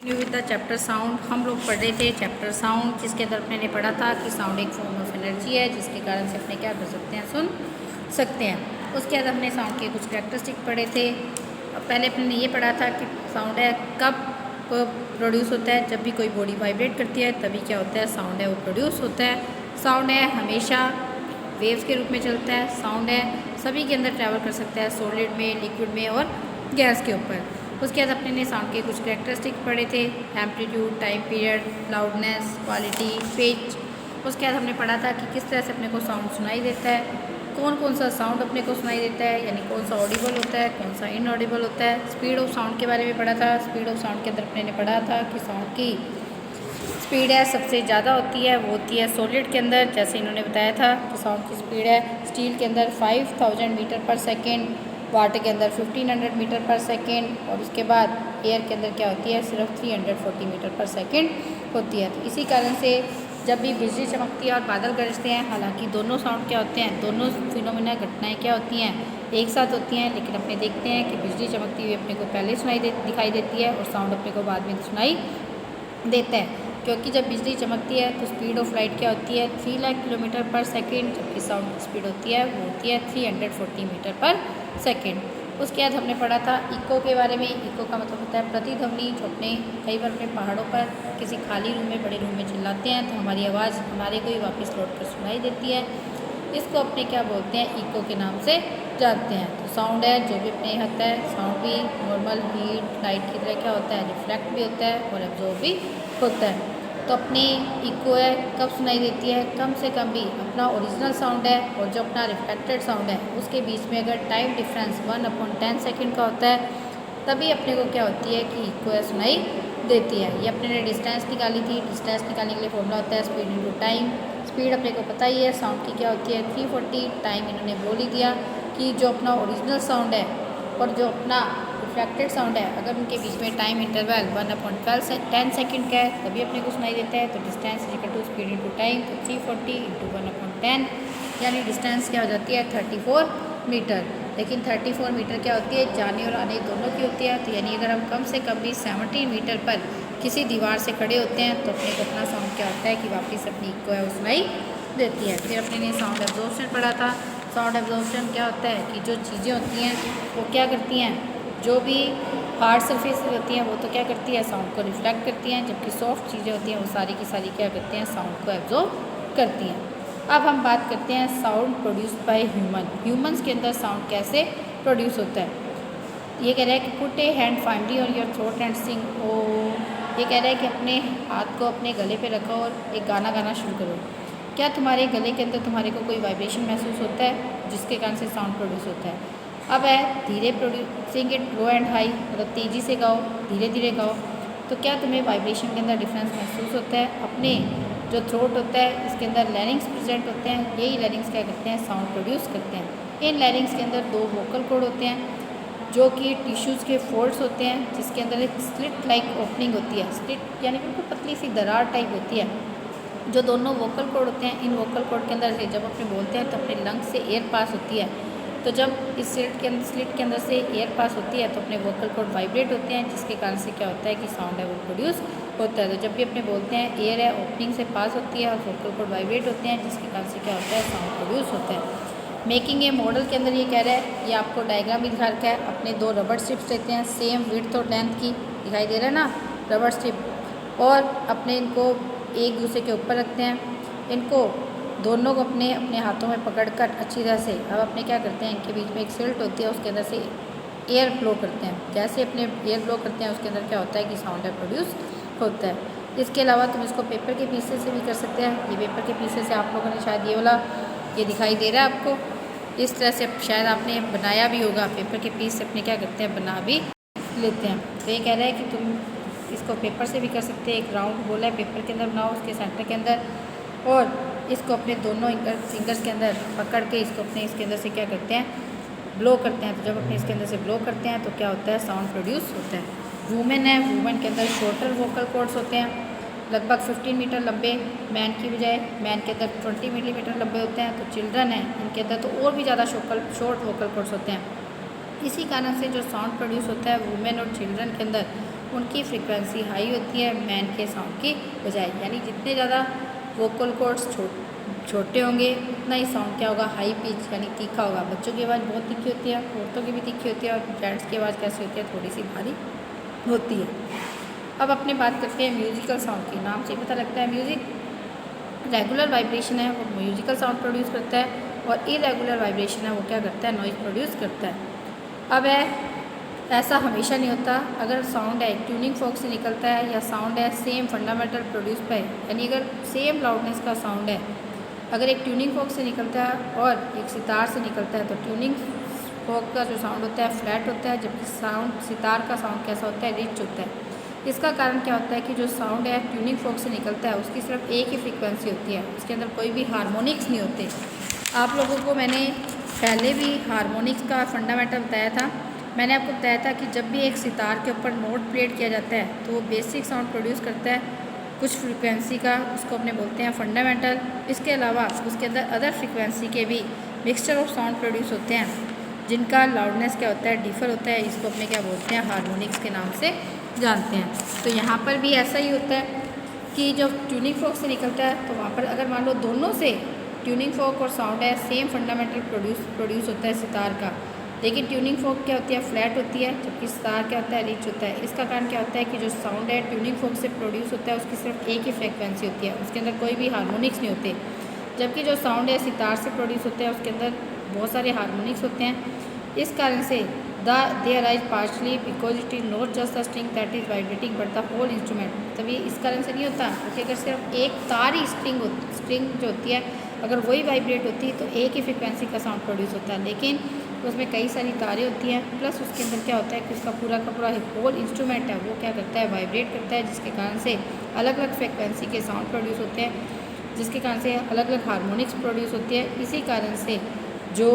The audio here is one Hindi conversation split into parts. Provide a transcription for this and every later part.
विद द चैप्टर साउंड हम लोग पढ़ रहे थे चैप्टर साउंड, जिसके अंदर अपने ने पढ़ा था कि साउंड एक फॉर्म ऑफ एनर्जी है जिसके कारण से अपने क्या कर सकते हैं, सुन सकते हैं। उसके बाद हमने साउंड के कुछ कैरेक्टरिस्टिक पढ़े थे। पहले अपने ने ये पढ़ा था कि साउंड है कब प्रोड्यूस होता है, जब भी कोई बॉडी वाइब्रेट करती है तभी क्या होता है, साउंड है वो प्रोड्यूस होता है। साउंड है हमेशा वेव्स के रूप में चलता है। साउंड है सभी के अंदर ट्रैवल कर सकता है, सॉलिड में, लिक्विड में और गैस के ऊपर। उसके बाद अपने ने साउंड के कुछ कैरेक्टरिस्टिक पढ़े थे, amplitude, time period, loudness, quality, pitch. उसके बाद हमने पढ़ा था कि किस तरह से अपने को साउंड सुनाई देता है, कौन कौन सा साउंड अपने को सुनाई देता है, यानी कौन सा ऑडिबल होता है, कौन सा इनऑडिबल होता है। स्पीड ऑफ साउंड के बारे में पढ़ा था। स्पीड ऑफ साउंड के अंदर अपने ने पढ़ा था कि साउंड की स्पीड है सबसे ज़्यादा होती है, वो होती है सॉलिड के अंदर, जैसे इन्होंने बताया था कि साउंड की स्पीड है स्टील के अंदर 5000 मीटर पर सेकेंड, वाटर के अंदर 1500 मीटर पर सेकेंड, और उसके बाद एयर के अंदर क्या होती है, सिर्फ 340 मीटर पर सेकेंड होती है। तो इसी कारण से जब भी बिजली चमकती है और बादल गरजते हैं, हालांकि दोनों साउंड क्या होते हैं, दोनों फिनोमिना घटनाएं क्या होती हैं, एक साथ होती हैं, लेकिन अपने देखते हैं कि बिजली चमकती हुई अपने को पहले दिखाई देती है और साउंड अपने को बाद में सुनाई देता है। क्योंकि जब बिजली चमकती है तो स्पीड ऑफ लाइट क्या होती है, 3 लाख किलोमीटर पर सेकेंड, जबकि साउंड की स्पीड होती है वो होती है 340 मीटर पर सेकेंड। उसके बाद हमने पढ़ा था इको के बारे में। इको का मतलब होता है प्रतिध्वनि, जो अपने कई बार अपने पहाड़ों पर किसी खाली रूम में, बड़े रूम में चिल्लाते हैं तो हमारी आवाज़ हमारे को ही वापस लौट कर सुनाई देती है। इसको अपने क्या बोलते हैं, इको के नाम से जानते हैं। तो साउंड है जो भी अपने होता है, साउंड भी नॉर्मल हीट लाइट की तरह क्या होता है, रिफ्लेक्ट भी होता है और एब्जॉर्ब भी होता है। तो अपनी इको है कब सुनाई देती है, कम से कम भी अपना ओरिजिनल साउंड है और जो अपना रिफ्लेक्टेड साउंड है उसके बीच में अगर टाइम डिफरेंस 1/10 सेकेंड का होता है, तभी अपने को क्या होती है कि इको है सुनाई देती है। ये अपने ने डिस्टेंस निकाली थी। डिस्टेंस निकालने के लिए फॉर्मूला होता है स्पीड इंटू टाइम। स्पीड अपने को पता ही है साउंड की क्या होती है, 340। टाइम इन्होंने बोल ही दिया कि जो अपना ओरिजिनल साउंड है और जो अपना रिफ्लेक्टेड साउंड है, अगर उनके बीच में टाइम इंटरवल 1/12 से 10 सेकेंड का है तभी अपने को सुनाई देता है। तो distance is equal to speed into time, तो 340 इंटू 1/10, यानी डिस्टेंस क्या हो जाती है 34 मीटर। लेकिन 34 मीटर क्या होती है, जाने और आने दोनों की होती है। तो यानी अगर हम कम से कम भी 17 मीटर पर किसी दीवार से खड़े होते हैं तो अपने को अपना साउंड क्या होता है कि वापस अपनी इको है वो सुनाई देती है। फिर अपने ने साउंड एब्जॉर्प्शन पढ़ा था। साउंड एब्जॉर्प्शन क्या होता है कि जो चीज़ें होती हैं वो क्या करती हैं, जो भी हार्ड सरफेस होती हैं वो तो क्या करती है, साउंड को रिफ्लेक्ट करती हैं, जबकि सॉफ्ट चीज़ें होती हैं वो सारी की सारी क्या करती हैं, साउंड को एब्जॉर्ब करती हैं। अब हम बात करते हैं साउंड प्रोड्यूस बाय ह्यूमंस के अंदर साउंड कैसे प्रोड्यूस होता है। ये कह रहा है कि put a hand finally on your throat and sing. ओ, ये कह रहा है कि अपने हाथ को अपने गले पे रखो और एक गाना गाना शुरू करो। क्या तुम्हारे गले के अंदर तुम्हारे को कोई वाइब्रेशन महसूस होता है जिसके कारण से साउंड प्रोड्यूस होता है। अब है धीरे producing it low and high, मतलब तेज़ी से गाओ, धीरे धीरे गाओ। तो क्या तुम्हें वाइब्रेशन के अंदर डिफरेंस महसूस होता है। अपने जो थ्रोट होता है इसके अंदर लैरिंग्स प्रेजेंट होते हैं, यही लैरिंग्स क्या करते हैं, साउंड प्रोड्यूस करते हैं। इन लैरिंग्स के अंदर 2 वोकल कॉर्ड होते हैं जो कि टिश्यूज़ के फोल्ड्स होते हैं, जिसके अंदर एक स्लिट लाइक ओपनिंग होती है। स्लिट यानी बिल्कुल पतली सी दरार टाइप होती है। जो दोनों वोकल कॉर्ड होते हैं, इन वोकल कॉर्ड के अंदर से जब अपने बोलते हैं तो अपने लंग्स से एयर पास होती है। तो जब इस स्लिट के अंदर से एयर पास होती है तो अपने वोकल कॉर्ड वाइब्रेट होते हैं, जिसके कारण से क्या होता है कि साउंड है वो प्रोड्यूस होता है। तो जब भी अपने बोलते हैं एयर है ओपनिंग से पास होती है और वोकल कॉर्ड वाइब्रेट होते हैं, जिसके कारण से क्या होता है, साउंड प्रोड्यूस होता है। मेकिंग ए मॉडल के अंदर ये कह रहा है, ये आपको डायग्राम भी दिखा रखा है। अपने 2 रबड़ स्ट्रिप्स लेते हैं सेम विड्थ और लेंथ की, दिखाई दे रहा है ना रबड़ स्ट्रिप, और अपने इनको एक दूसरे के ऊपर रखते हैं। इनको दोनों को अपने अपने हाथों में पकड़कर अच्छी तरह से, अब अपने क्या करते हैं, इनके बीच में एक सिल्ट होती है, उसके अंदर से एयर ब्लो करते हैं। जैसे अपने एयर ब्लो करते हैं उसके अंदर क्या होता है कि साउंड है प्रोड्यूस होता है। इसके अलावा तुम इसको पेपर के पीसेस से भी कर सकते हैं। ये पेपर के पीसेस से आप लोगों ने शायद ये वाला ये दिखाई दे रहा है आपको, इस तरह से शायद आपने बनाया भी होगा। पेपर के पीस से अपने क्या करते हैं, बना भी लेते हैं। तो ये कह रहा है कि तुम इसको पेपर से भी कर सकते हैं। एक राउंड गोला है पेपर के अंदर बनाओ, उसके सेंटर के अंदर, और इसको अपने दोनों फिंगर्स के अंदर पकड़ के इसको अपने इसके अंदर से क्या करते हैं, ब्लो करते हैं। तो जब अपने इसके अंदर से ब्लो करते हैं तो क्या होता है, साउंड प्रोड्यूस होता है। वुमेन है, वुमेन के अंदर शॉर्टर वोकल कॉर्ड्स होते हैं, लगभग 15 मीटर लंबे, मैन की बजाय मैन के अंदर 20 मिलीमीटर लंबे होते हैं। तो चिल्ड्रन है, इनके अंदर तो और भी ज़्यादा शॉर्ट वोकल कॉर्ड्स होते हैं। इसी कारण से जो साउंड प्रोड्यूस होता है वुमेन और चिल्ड्रन के अंदर, उनकी फ्रीक्वेंसी हाई होती है मैन के साउंड की बजाय। यानी जितने ज़्यादा वोकल कॉर्ड्स छोटे होंगे उतना ही साउंड क्या होगा, हाई पिच यानी तीखा होगा। बच्चों की आवाज़ बहुत तीखी होती है, औरतों की भी तीखी होती है, और जेंट्स की आवाज़ कैसी होती है, थोड़ी सी भारी होती है। अब अपने बात करते हैं म्यूजिकल साउंड की। नाम से पता लगता है म्यूज़िक रेगुलर वाइब्रेशन है वो म्यूजिकल साउंड प्रोड्यूस करता है, और इरेगुलर वाइब्रेशन है वो क्या करता है, नॉइज़ प्रोड्यूस करता है। अब ऐसा हमेशा नहीं होता। अगर साउंड है ट्यूनिंग फॉर्क से निकलता है या साउंड है सेम फंडामेंटल प्रोड्यूस पे, यानी अगर सेम लाउडनेस का साउंड है, अगर एक ट्यूनिंग फॉर्क से निकलता है और एक सितार से निकलता है, तो ट्यूनिंग फॉर्क का जो साउंड होता है फ्लैट होता है, जबकि साउंड सितार का साउंड कैसा होता है, रिच होता है। इसका कारण क्या होता है कि जो साउंड है ट्यूनिंग फॉर्क से निकलता है उसकी सिर्फ एक ही फ्रीक्वेंसी होती है, उसके अंदर कोई भी हार्मोनिक्स नहीं होते। आप लोगों को मैंने पहले भी हार्मोनिक्स का फंडामेंटल बताया था। मैंने आपको बताया था कि जब भी एक सितार के ऊपर नोट प्लेड किया जाता है तो वो बेसिक साउंड प्रोड्यूस करता है कुछ फ्रीक्वेंसी का, उसको अपने बोलते हैं फंडामेंटल। इसके अलावा उसके अंदर अदर फ्रीक्वेंसी के भी मिक्सचर ऑफ साउंड प्रोड्यूस होते हैं जिनका लाउडनेस क्या होता है, डिफर होता है। इसको अपने क्या बोलते हैं, हार्मोनिक्स के नाम से जानते हैं। तो यहाँ पर भी ऐसा ही होता है कि जब ट्यूनिंग फॉर्क से निकलता है तो वहाँ पर अगर मान लो दोनों से ट्यूनिंग फॉर्क और साउंड है सेम फंडामेंटल प्रोड्यूस होता है सितार का, लेकिन ट्यूनिंग फॉर्क क्या होती है, फ्लैट होती है, जबकि सितार क्या होता है, रिच होता है। इसका कारण क्या होता है कि जो साउंड है ट्यूनिंग फॉर्क से प्रोड्यूस होता है उसकी सिर्फ एक ही फ्रीक्वेंसी होती है, उसके अंदर कोई भी हार्मोनिक्स नहीं होते। जबकि जो साउंड है सितार से प्रोड्यूस होता है उसके अंदर बहुत सारे हार्मोनिक्स होते हैं। इस कारण से they arise partially because it is not just the string that is vibrating but the whole instrument. तभी इस कारण से नहीं होता क्योंकि अगर सिर्फ एक तार ही स्ट्रिंग जो होती है अगर वही वाइब्रेट होती है तो एक ही फ्रिक्वेंसी का साउंड प्रोड्यूस होता है, लेकिन उसमें कई सारी तारें होती हैं, प्लस उसके अंदर क्या होता है कि उसका पूरा का पूरा होल इंस्ट्रूमेंट है वो क्या करता है, वाइब्रेट करता है, जिसके कारण से अलग अलग फ्रिक्वेंसी के साउंड प्रोड्यूस होते हैं, जिसके कारण से अलग अलग हार्मोनिक्स प्रोड्यूस होती है। इसी कारण से जो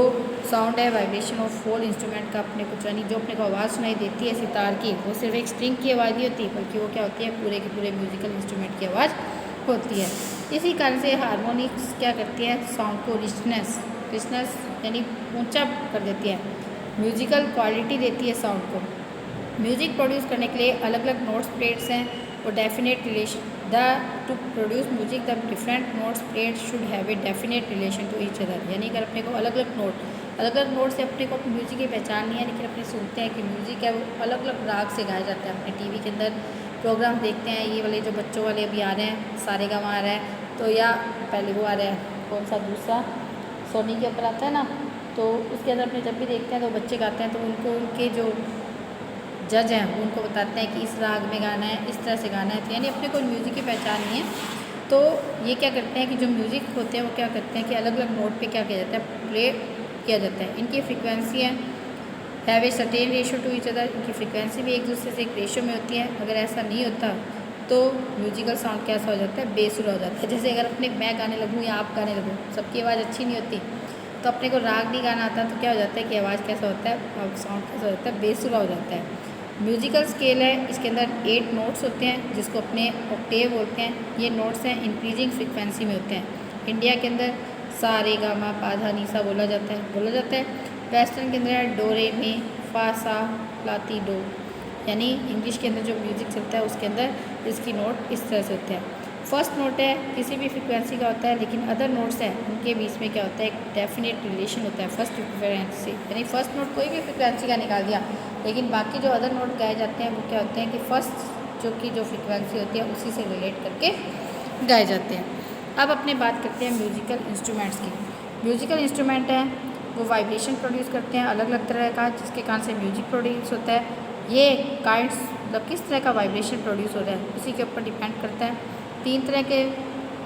साउंड है वाइब्रेशन ऑफ होल इंस्ट्रूमेंट का अपने को यानी जो अपने को आवाज़ सुनाई देती है सितार की, वो सिर्फ एक स्ट्रिंग की आवाज़ नहीं होती बल्कि वो क्या होती है, पूरे के पूरे म्यूजिकल इंस्ट्रूमेंट की आवाज़ होती है। इसी कारण से हार्मोनिक्स क्या करती है, साउंड को रिचनेस यानी ऊंचा कर देती है, म्यूजिकल क्वालिटी देती है साउंड को। म्यूज़िक प्रोड्यूस करने के लिए अलग अलग नोट्स प्लेट्स हैं और definite relation to produce music the different notes plate should have a definite relation to each other. यानी अगर अपने को अलग अलग नोट से अपने को म्यूज़िक की पहचान नहीं है, लेकिन अपने सुनते हैं कि म्यूज़िक है वो अलग अलग राग से गाया जाता है। अपने टीवी के अंदर प्रोग्राम देखते हैं, ये वाले जो बच्चों वाले अभी आ रहे हैं सारेगामा आ रहा है, तो या पहले वो आ रहा है कौन सा दूसरा सोनी के ऊपर आता है ना, तो उसके अंदर अपने जब भी देखते हैं तो बच्चे गाते हैं तो उनको उनके जो जज हैं वो उनको बताते हैं कि इस राग में गाना है, इस तरह से गाना है। तो यानी अपने को म्यूज़िक की पहचान नहीं है, तो ये क्या करते हैं कि जो म्यूज़िक होते हैं वो क्या करते हैं कि अलग अलग नोट पे क्या किया जाता है, प्ले किया जाता है। इनकी frequency have a certain ratio two each other, इनकी फ्रिक्वेंसी भी एक दूसरे से एक रेशो में होती है। अगर ऐसा नहीं होता तो म्यूजिकल साउंड कैसा हो जाता है, बेसुरा हो जाता है। जैसे अगर अपने मैं गाने लगूँ या आप गाने लगूँ, सबकी आवाज़ अच्छी नहीं होती, तो अपने को राग नहीं गाना आता तो क्या हो जाता है कि आवाज़ कैसा होता है, साउंड कैसा होता है, बेसुरा हो जाता है। म्यूजिकल स्केल है, इसके अंदर 8 नोट्स होते हैं जिसको अपने ऑक्टेव बोलते हैं। ये नोट्स हैं इंक्रीजिंग फ्रिक्वेंसी में होते हैं। इंडिया के अंदर सा रे गा मा पा धा नी सा बोला जाता है। वेस्टर्न के अंदर है डो रे मी फा सा ला ती डो। यानी इंग्लिश के अंदर जो म्यूज़िक चलता है उसके अंदर इसकी नोट इस तरह से होते हैं। फर्स्ट नोट है किसी भी फ्रिक्वेंसी का होता है, लेकिन अदर नोट्स हैं उनके बीच में क्या होता है, एक डेफिनेट रिलेशन होता है फर्स्ट फ्रिक्वेंसी। यानी फर्स्ट नोट कोई भी फ्रिक्वेंसी का निकाल दिया, लेकिन बाकी जो अदर नोट गाए जाते हैं वो क्या होते हैं कि फर्स्ट जो फ्रिक्वेंसी होती है उसी से रिलेट करके गाए जाते हैं। अब अपने बात करते हैं म्यूजिकल इंस्ट्रूमेंट्स की। म्यूजिकल इंस्ट्रूमेंट हैं वो वाइब्रेशन प्रोड्यूस करते हैं अलग अलग तरह का, जिसके कारण से म्यूजिक प्रोड्यूस होता है। ये काइंड्स मतलब किस तरह का वाइब्रेशन प्रोड्यूस हो रहा है उसी के ऊपर डिपेंड करता है। 3 तरह के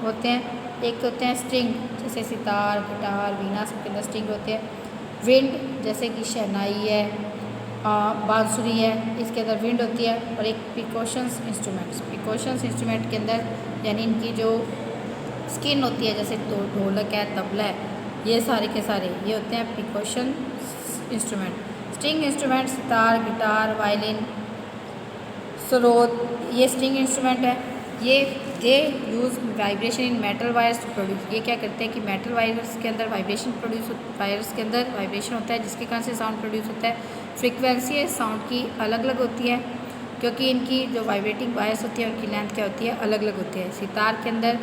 होते हैं, एक होते हैं स्ट्रिंग जैसे सितार, गिटार, वीणा, सबके अंदर स्ट्रिंग होते हैं। विंड जैसे कि शहनाई है, बांसुरी है, इसके अंदर विंड होती है। और एक पिकोशंस इंस्ट्रूमेंट के अंदर यानी इनकी जो स्किन होती है, जैसे ढोलक है, तबला है, ये सारे के सारे ये होते हैं percussion instrument. String instrument sitar, guitar, violin, sarod, ये स्ट्रिंग इंस्ट्रूमेंट है। ये use vibration in metal wires to produce. ये क्या करते हैं कि मेटल वायर्स के अंदर वाइब्रेशन होता है, जिसके कारण से साउंड प्रोड्यूस होता है। फ्रिक्वेंसी है साउंड की अलग अलग होती है, क्योंकि इनकी जो वाइब्रेटिंग वायर्स होती है उनकी लेंथ क्या होती है, अलग अलग होती है। सितार के अंदर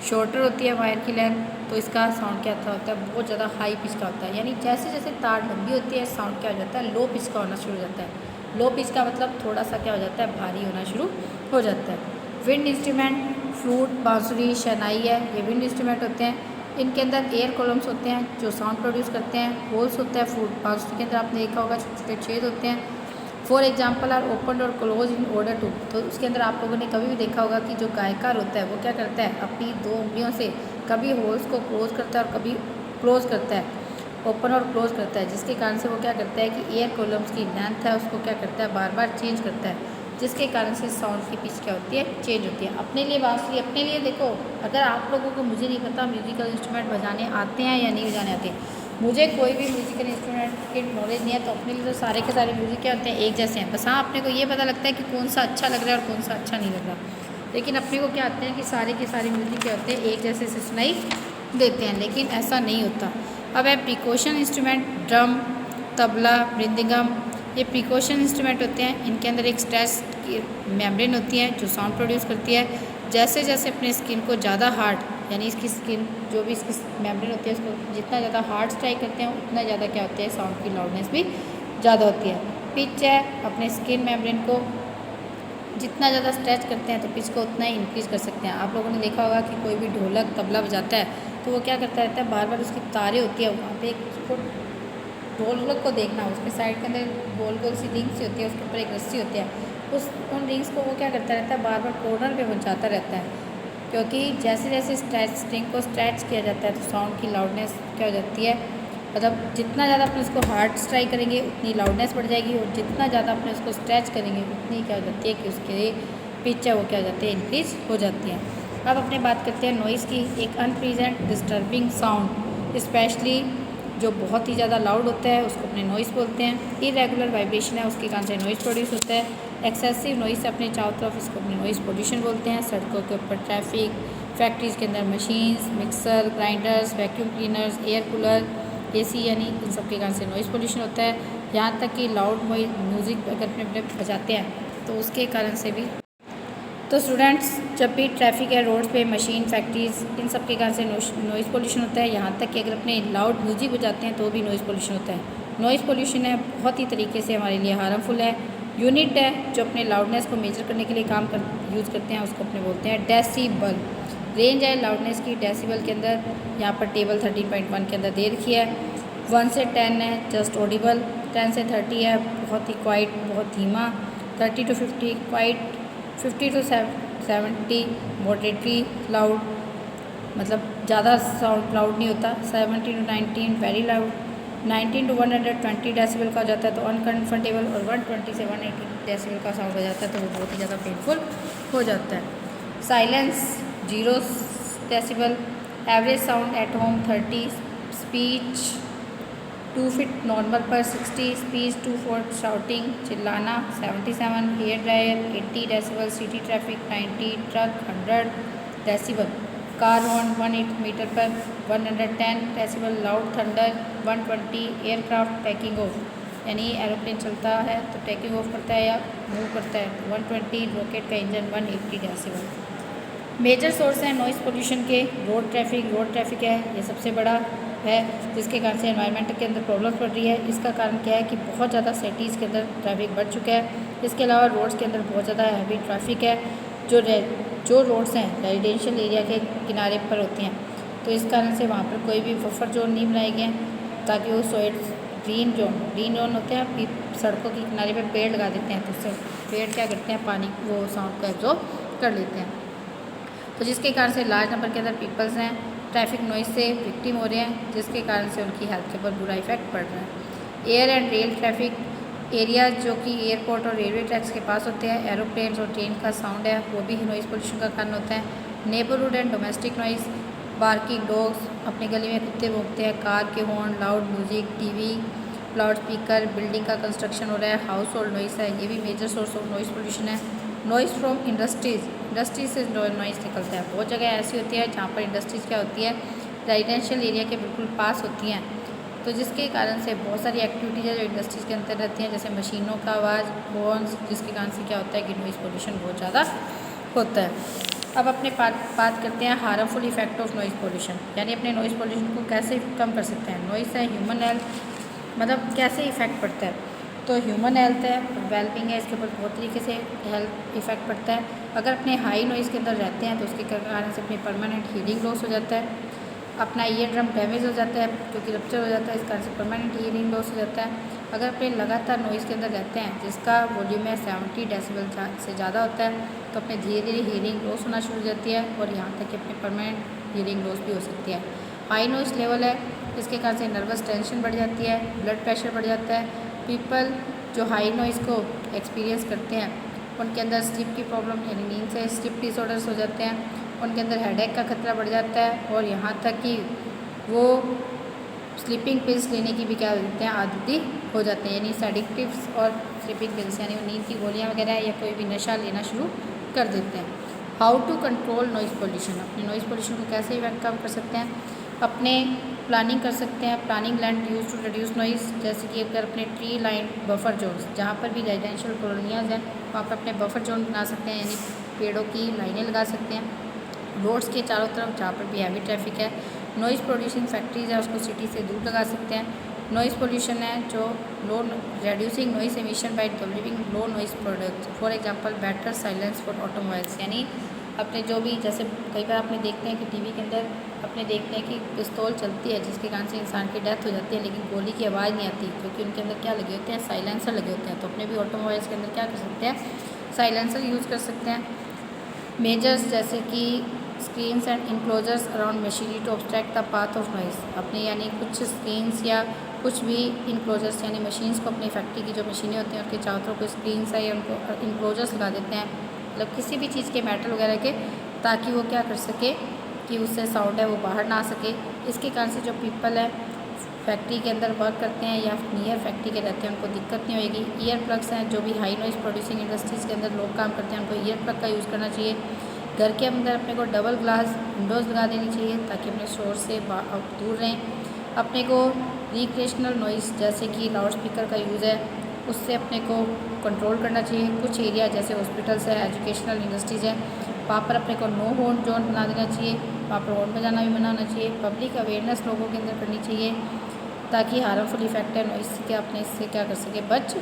शॉर्टर होती है वायर की लेंथ, तो इसका साउंड क्या होता है, बहुत ज़्यादा हाई पिच का होता है। यानी जैसे जैसे तार लंबी होती है साउंड क्या हो जाता है, लो पिच का होना शुरू हो जाता है। लो पिच का मतलब थोड़ा सा क्या हो जाता है, भारी होना शुरू हो जाता है। विंड इंस्ट्रूमेंट, फ्लूट, बांसुरी, शहनाई है, ये विंड इंस्ट्रूमेंट होते हैं। इनके अंदर एयर कॉलम्स होते हैं जो साउंड प्रोड्यूस करते हैं। होल्स होता है फ्लूट, बांसुरी के अंदर आपने देखा होगा छोटे छोटे छेद होते हैं। फॉर एग्जाम्पल आर ओपन और क्लोज इन ऑर्डर टू, तो उसके अंदर आप लोगों ने कभी भी देखा होगा कि जो गायकार होता है वो क्या करता है, अपनी 2 उंगलियों से कभी होल्स को क्लोज करता है और कभी क्लोज करता है, ओपन और क्लोज करता है, जिसके कारण से वो क्या करता है कि एयर कॉलम्स की लेंथ है उसको क्या करता है, बार बार चेंज करता है, जिसके कारण से साउंड की पिच क्या होती है, चेंज होती है। अपने लिए बांसुरी, अपने लिए देखो, अगर आप लोगों को, मुझे नहीं पता म्यूजिकल इंस्ट्रूमेंट बजाने आते हैं या नहीं बजाने आते, मुझे कोई भी म्यूजिकल इंस्ट्रूमेंट की नॉलेज नहीं है, तो अपने लिए तो सारे के सारे म्यूजिक क्या होते हैं, एक जैसे हैं। बस हाँ, अपने को ये पता लगता है कि कौन सा अच्छा लग रहा है और कौन सा अच्छा नहीं लग रहा, लेकिन अपने को क्या आते हैं कि सारे के सारे म्यूजिक क्या होते हैं, एक जैसे से सुनाई देते हैं, लेकिन ऐसा नहीं होता। अब है precaution instrument, drum, tabla, mridangam, ये प्रिकॉशन इंस्ट्रूमेंट होते हैं। इनके अंदर एक स्ट्रेस की मेम्ब्रेन होती है जो साउंड प्रोड्यूस करती है। जैसे जैसे अपने स्किन को ज़्यादा हार्ड, यानी इसकी स्किन जो भी इसकी मेम्ब्रेन होती है उसको जितना ज़्यादा हार्ड स्ट्राइक करते हैं उतना ज़्यादा क्या होती है, साउंड की लाउडनेस भी ज़्यादा होती है। पिच है, अपने स्किन मेम्ब्रेन को जितना ज़्यादा स्ट्रेच करते हैं तो पिच को उतना ही इंक्रीज़ कर सकते हैं। आप लोगों ने देखा होगा कि कोई भी ढोलक तबला बजाता है तो वो क्या करता रहता है, बार बार उसकी तारें होती है वहाँ पे, उसको ढोलक को देखना, उसके साइड के अंदर गोल गोल सी रिंग्स होती है, उसके ऊपर एक रस्सी होती है, उन रिंग्स को वो क्या करता रहता है, बार बार कॉर्नर पे पहुँचाता रहता है, क्योंकि जैसे जैसे स्ट्रिंग को स्ट्रेच किया जाता है तो साउंड की लाउडनेस क्या हो जाती है, मतलब जितना ज़्यादा अपने उसको हार्ड स्ट्राइक करेंगे उतनी लाउडनेस बढ़ जाएगी, और जितना ज़्यादा अपने उसको स्ट्रेच करेंगे उतनी क्या हो जाती है कि उसके पिच है वो क्या हो जाती है, इंक्रीज हो जाती है। अब अपने बात करते हैं नॉइज़ की। एक अनप्लीजेंट डिस्टर्बिंग साउंड, स्पेशली जो बहुत ही ज़्यादा लाउड होता है उसको अपने नॉइज़ बोलते हैं। इरेगुलर वाइब्रेशन है उसके कारण से नॉइज़ प्रोड्यूस होता है। एक्सेसिव नॉइज़ से अपने चारों तरफ इसको अपने नॉइज़ पोल्यूशन बोलते हैं। सड़कों के ऊपर ट्रैफिक, फैक्ट्रीज़ के अंदर machines, mixer, grinders, vacuum cleaners, air cooler, AC, यानी इन सब के कारण से नॉइज़ पोल्यूशन होता है। यहाँ तक कि लाउड म्यूज़िक अगर अपने बजाते हैं तो उसके कारण से भी। तो स्टूडेंट्स, जब भी ट्रैफिक है रोड्स पे, मशीन, फैक्ट्रीज़, इन सब के कारण से नॉइज़ पोल्यूशन होता है। यहाँ तक कि अगर अपने लाउड म्यूज़िक बजाते हैं तो भी नॉइज़ पोल्यूशन होता है। नॉइज़ पोल्यूशन है बहुत ही तरीके से हमारे लिए हार्मफुल है। यूनिट है जो अपने लाउडनेस को मेजर करने के लिए यूज़ करते हैं, उसको अपने बोलते हैं डेसीबल। रेंज है लाउडनेस की डेसीबल के अंदर, यहाँ पर टेबल 13.1 के अंदर दे रखी है। 1 से 10 है जस्ट ऑडिबल, 10 से 30 है बहुत ही क्वाइट, बहुत धीमा, 30 to 50 quite, 50 to 70 moderately loud, मतलब ज़्यादा साउंड लाउड नहीं होता। 70 to 19 very loud, 19 to 120 decibel का हो जाता है तो अनकम्फर्टेबल, और 120 से 180 डेसिबल का साउंड हो जाता है तो वो बहुत ही ज़्यादा पेनफुल हो जाता है। Silence 0 decibel, average sound at home 30, speech 2 feet normal पर 60, स्पीच 2 फॉर शाउटिंग चिल्लाना 77, hair dryer 80 decibel, city traffic 90, truck 100 decibel, car horn 180 metre पर 110 decibel, loud thunder 120, aircraft taking off, यानी एरोप्लेन चलता है तो टेकिंग ऑफ करता है या मूव करता है तो 120, रॉकेट का इंजन 180 डेसिबल। मेजर सोर्स हैं नॉइज़ पोल्यूशन के, रोड ट्रैफिक है ये सबसे बड़ा है, जिसके कारण से एनवायरनमेंट के अंदर प्रॉब्लम पड़ रही है। इसका कारण क्या है कि बहुत ज़्यादा सिटीज़ के अंदर ट्रैफिक बढ़ चुका है। इसके अलावा रोड्स के अंदर बहुत ज़्यादा हैवी ट्रैफिक है। जो रोड्स हैं रेजिडेंशियल एरिया के किनारे पर होती हैं, तो इस कारण से वहाँ पर कोई भी बफर जोन नहीं बनाए गए हैं ताकि वो सोइड ग्रीन जोन होते हैं, सड़कों के किनारे पर पेड़ लगा देते हैं, तो उससे पेड़ क्या करते हैं, पानी वो साउंड को एब्जॉर्ब कर लेते हैं, तो जिसके कारण से लार्ज नंबर के अंदर पीपल्स हैं ट्रैफिक नॉइज़ से विक्टिम हो रहे हैं, जिसके कारण से उनकी हेल्थ के ऊपर बुरा इफेक्ट पड़ रहा है। Air and rail traffic area जो कि एयरपोर्ट और रेलवे ट्रैक्स के पास होते हैं, एरोप्लेन्स और ट्रेन का साउंड है वो भी नॉइज़ पोल्यूशन का कारण होता है। Neighbourhood and domestic noise, barking dogs, अपने गली में कुत्ते भौंकते हैं, कार के horn, loud music, TV, loud speaker, building का कंस्ट्रक्शन हो रहा है, हाउस होल्ड नॉइज़ है, ये भी major source of noise pollution है। नॉइज़ फ्रॉम इंडस्ट्रीज से नॉइज़ निकलता है। बहुत जगह ऐसी होती है जहाँ पर इंडस्ट्रीज़ क्या होती है रेजिडेंशियल एरिया के बिल्कुल पास होती हैं, तो जिसके कारण से बहुत सारी एक्टिविटीज़ है जो इंडस्ट्रीज़ के अंदर रहती हैं, जैसे मशीनों का आवाज़, हॉर्न्स, जिसके कारण से क्या होता है कि नॉइज़ पोल्यूशन बहुत ज़्यादा होता है। अब अपने बात करते हैं harmful effect of noise pollution, यानी अपने नॉइज़ पोल्यूशन को कैसे कम कर सकते हैं। नॉइज़ है ह्यूमन हेल्थ, मतलब कैसे इफ़ेक्ट पड़ता है, तो ह्यूमन हेल्थ है, वेलबिंग है, इसके ऊपर बहुत तरीके से हेल्थ इफ़ेक्ट पड़ता है। अगर अपने हाई नॉइज़ के अंदर रहते हैं तो उसके कारण से अपनी परमानेंट हीयरिंग लॉस हो जाता है, अपना ईयर ड्रम डैमेज हो जाता है क्योंकि रप्चर हो जाता है, इस कारण से परमानेंट हीयरिंग लॉस हो जाता है। अगर अपने लगातार नॉइज़ के अंदर रहते हैं जिसका वॉल्यूम है 70 डेसिबल से ज़्यादा होता है, तो अपने धीरे धीरे हीयरिंग लॉस होना शुरू हो जाती है और यहाँ तक कि अपने परमानेंट हीयरिंग लॉस भी हो सकती है। हाई नॉइज़ लेवल है, इसके कारण से नर्वस टेंशन बढ़ जाती है, ब्लड प्रेशर बढ़ जाता है। पीपल जो हाई नॉइज़ को एक्सपीरियंस करते हैं उनके अंदर स्लीप की प्रॉब्लम यानी नींद से स्लीप डिसऑर्डर्स हो जाते हैं, उनके अंदर हेडेक का खतरा बढ़ जाता है और यहाँ तक कि वो स्लीपिंग पिल्स लेने की भी क्या हो जाते हैं आदी हो जाते हैं, यानी सेडेटिव्स और स्लीपिंग पिल्स यानी नींद की गोलियाँ वगैरह या कोई भी नशा लेना शुरू कर देते हैं। How to control noise pollution, अपने नॉइज़ पोल्यूशन को कैसे कम कर सकते हैं। अपने प्लानिंग कर सकते हैं, planning land use to reduce noise, जैसे कि अगर अपने ट्री लाइन बफर जोन्स जहाँ पर भी रेजिडेंशियल कॉलोनियाज हैं वहाँ पर अपने बफर जोन बना सकते हैं, यानी पेड़ों की लाइनें लगा सकते हैं। रोड्स के चारों तरफ जहाँ पर भी हैवी ट्रैफिक है, नॉइज़ प्रोड्यूसिंग फैक्ट्रीज है उसको सिटी से दूर लगा सकते हैं। नॉइज़ पोल्यूशन है जो low reducing noise emission by developing low noise products, for example better silence for automobiles, यानी अपने जो भी जैसे कई बार आपने देखते हैं कि टीवी के अंदर अपने देखते हैं कि पिस्तौल चलती है जिसके कारण से इंसान की डेथ हो जाती है, लेकिन गोली की आवाज़ नहीं आती क्योंकि उनके अंदर क्या लगे होते हैं, साइलेंसर लगे होते हैं। तो अपने भी ऑटोमोबाइल्स के अंदर क्या कर सकते हैं, साइलेंसर यूज़ कर सकते हैं। मेजर्स जैसे कि screens and enclosures around machinery to obstruct the path of noise, अपने यानी कुछ स्क्रीन्स या कुछ भी इनक्लोजर्स यानी मशीन्स को अपनी फैक्ट्री की जो मशीनें होती हैं उनके चारों तरफ कोई स्क्रीन्स है या उनको इनक्लोजर्स लगा देते हैं, मतलब किसी भी चीज़ के मेटल वगैरह के, ताकि वो क्या कर सके कि उससे साउंड है वो बाहर ना आ सके। इसके कारण से जो पीपल है फैक्ट्री के अंदर वर्क करते हैं या नियर फैक्ट्री के रहते हैं उनको दिक्कत नहीं होगी। ईयर प्लग्स हैं, जो भी हाई नॉइज़ प्रोड्यूसिंग इंडस्ट्रीज़ के अंदर लोग काम करते हैं उनको ईयर प्लग का यूज़ करना चाहिए। घर के अंदर अपने को डबल ग्लास विंडोज़ लगा देनी चाहिए ताकि अपने शोर से दूर रहें। अपने को रिक्रिएशनल नॉइज़ जैसे कि लाउड स्पीकर का यूज़ है उससे अपने को कंट्रोल करना चाहिए। कुछ एरिया जैसे हॉस्पिटल्स है, एजुकेशनल इंडस्ट्रीज़ है, वहाँ पर अपने को नो हॉर्न जोन बना देना चाहिए, वहाँ पर हॉर्न बजाना भी मना होना चाहिए। पब्लिक अवेयरनेस लोगों के अंदर करनी चाहिए ताकि हार्मफुल इफेक्ट है नॉइज़ के अपने इससे क्या कर सके, बच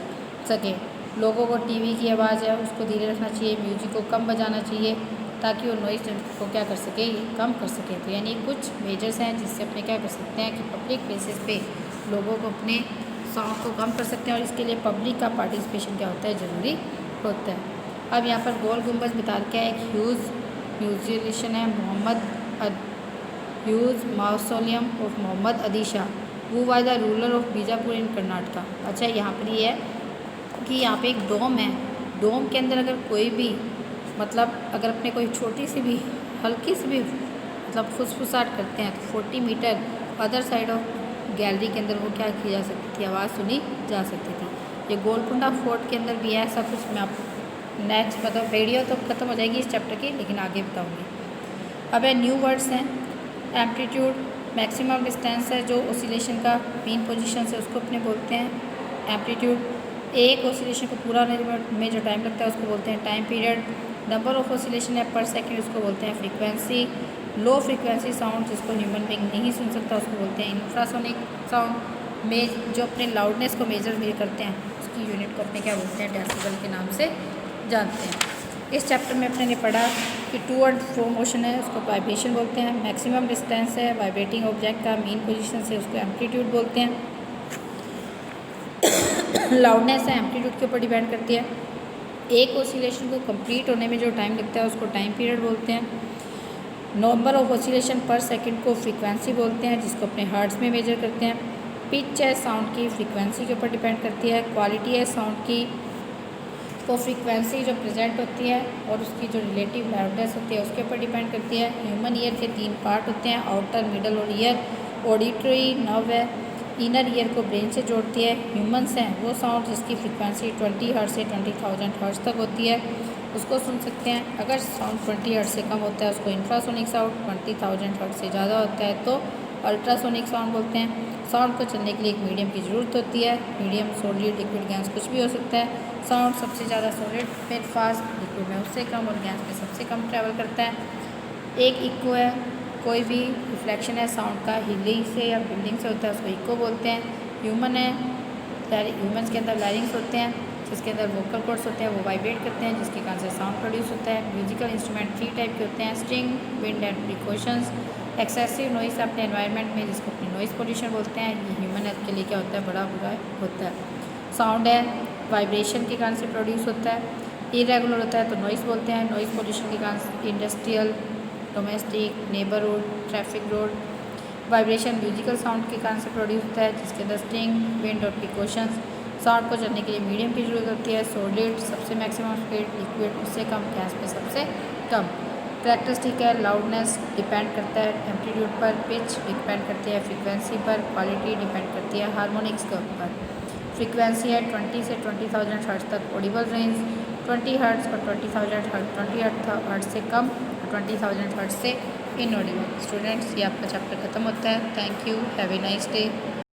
सके। लोगों को टीवी की आवाज़ है उसको धीरे रखना चाहिए, म्यूजिक को कम बजाना चाहिए ताकि वो नॉइज़ को क्या कर सके, कम कर सके। तो यानी कुछ मेजर्स हैं जिससे अपने क्या कर सकते हैं कि पब्लिक प्लेसेस पे लोगों को अपने साउंड को कम कर सकते हैं और इसके लिए पब्लिक का पार्टिसिपेशन क्या होता है, ज़रूरी होता है। अब यहाँ पर गोल गुम्बद बता के एक ह्यूज म्यूजिशियन है huge mausoleum of Mohammad Adi Shah, वो was the ruler of Bijapur in Karnataka. अच्छा, यहाँ पर ये है कि यहाँ पे एक डोम है, डोम के अंदर अगर कोई भी मतलब अगर अपने कोई छोटी सी भी हल्की सी भी मतलब फुसफुसाहट करते हैं तो 40 metre other side of gallery के अंदर वो क्या की जा सकती थी, आवाज़ सुनी जा सकती थी। ये गोलकुंडा फोर्ट के अंदर भी है ऐसा कुछ। मैं आपको नेक्स्ट मतलब वीडियो तो ख़त्म हो जाएगी इस चैप्टर की, लेकिन आगे बताऊँगी। अब है न्यू वर्ड्स हैं, एम्पलीट्यूड, मैक्सिमम डिस्टेंस है जो ओसिलेशन का मेन पोजीशन से उसको अपने बोलते हैं एम्पलीट्यूड। एक ओसिलेशन को पूरा होने में जो टाइम लगता है उसको बोलते हैं time period. Number of oscillation है पर सेकंड, उसको बोलते हैं फ्रीक्वेंसी। लो फ्रीक्वेंसी साउंड जिसको ह्यूमन बीइंग नहीं सुन सकता उसको बोलते हैं इंफ्रासोनिक साउंड। जो अपने लाउडनेस को मेजर भी करते हैं उसकी यूनिट को अपने क्या बोलते हैं, डेसिबल के नाम से जानते हैं। इस चैप्टर में अपने ने पढ़ा कि टू एंड फ्रो मोशन है उसको वाइब्रेशन बोलते हैं। मैक्सिमम डिस्टेंस है वाइब्रेटिंग ऑब्जेक्ट का मेन पोजीशन से उसको एम्पलीट्यूड बोलते हैं। लाउडनेस है एम्पलीट्यूड के ऊपर डिपेंड करती है। एक ओसिलेशन को कंप्लीट होने में जो टाइम लगता है उसको टाइम पीरियड बोलते हैं। नंबर ऑफ ओसिलेशन पर सेकंड को फ्रीक्वेंसी बोलते हैं जिसको अपने हर्ट्ज में मेजर करते हैं। पिच है साउंड की फ्रीक्वेंसी के ऊपर डिपेंड करती है। क्वालिटी है साउंड की तो फ्रीक्वेंसी जो प्रेजेंट होती है और उसकी जो रिलेटिव लाउडनेस होती है उसके ऊपर डिपेंड करती है। ह्यूमन ईयर के 3 पार्ट होते हैं, आउटर, मिडल और ईयर। ऑडिटरी नर्व है, इनर ईयर को ब्रेन से जोड़ती है। ह्यूमन्स हैं वो साउंड जिसकी फ्रीक्वेंसी 20 हर्ट्ज से 20,000 हर्ट्ज तक होती है उसको सुन सकते हैं। अगर साउंड 20 हर्ट्ज से कम होता है उसको इंफ्रासोनिक साउंड, 20,000 हर्ट्ज से ज़्यादा होता है तो अल्ट्रासोनिक साउंड बोलते हैं। साउंड को चलने के लिए एक मीडियम की ज़रूरत होती है। मीडियम, सॉलिड, लिक्विड, गैस कुछ भी हो सकता है। साउंड सबसे ज़्यादा सॉलिड में फास्ट, लिक्विड में उससे कम और गैस में सबसे कम ट्रैवल करता है। एक इको है, कोई भी रिफ्लेक्शन है साउंड का हीलिंग से या बिल्डिंग से होता है, उसको इको बोलते हैं। ह्यूमन है, ह्यूमन्स के अंदर लैरिंग्स होते हैं जिसके अंदर वोकल कॉर्ड्स होते हैं, वो वाइब्रेट करते हैं जिसके कारण से साउंड प्रोड्यूस होता है। म्यूजिकल इंस्ट्रूमेंट 3 टाइप के होते हैं, string, wind and precautions. Excessive noise अपने एनवायरनमेंट में जिसको अपनी नॉइस पोल्यूशन बोलते हैं, ये ह्यूमन हेल्थ के लिए क्या होता है, बड़ा बुरा होता है। साउंड है, वाइब्रेशन के कारण से प्रोड्यूस होता है। इरेगुलर होता है तो नॉइस बोलते हैं। नॉइस पोल्यूशन के कारण से industrial, domestic, neighbourhood, traffic road. Vibration musical sound के कारण से प्रोड्यूस होता है जिसके अंदर स्ट्रिंग, विंड और प्रिकॉशंस। साउंड को चलने के लिए मीडियम की जरूरत होती है। सॉलिड सबसे मैक्सिमम स्पीड, लिक्विड उससे कम, गैस में सबसे कम। कैरेक्टरिस्टिक है, लाउडनेस डिपेंड करता है एम्पलीट्यूड पर, पिच डिपेंड करती है फ्रीक्वेंसी पर, क्वालिटी डिपेंड करती है हार्मोनिक्स के ऊपर। फ्रीक्वेंसी है 20 से 20,000 हर्ट्ज तक ऑडिबल रेंज, 20 हर्ट्ज और 20,000 हर्ट्ज, 20 हर्ट्ज से कम और 20,000 हर्ट्ज से इनऑडिबल। स्टूडेंट्स, ये आपका चैप्टर खत्म होता है। Thank you, have a nice day.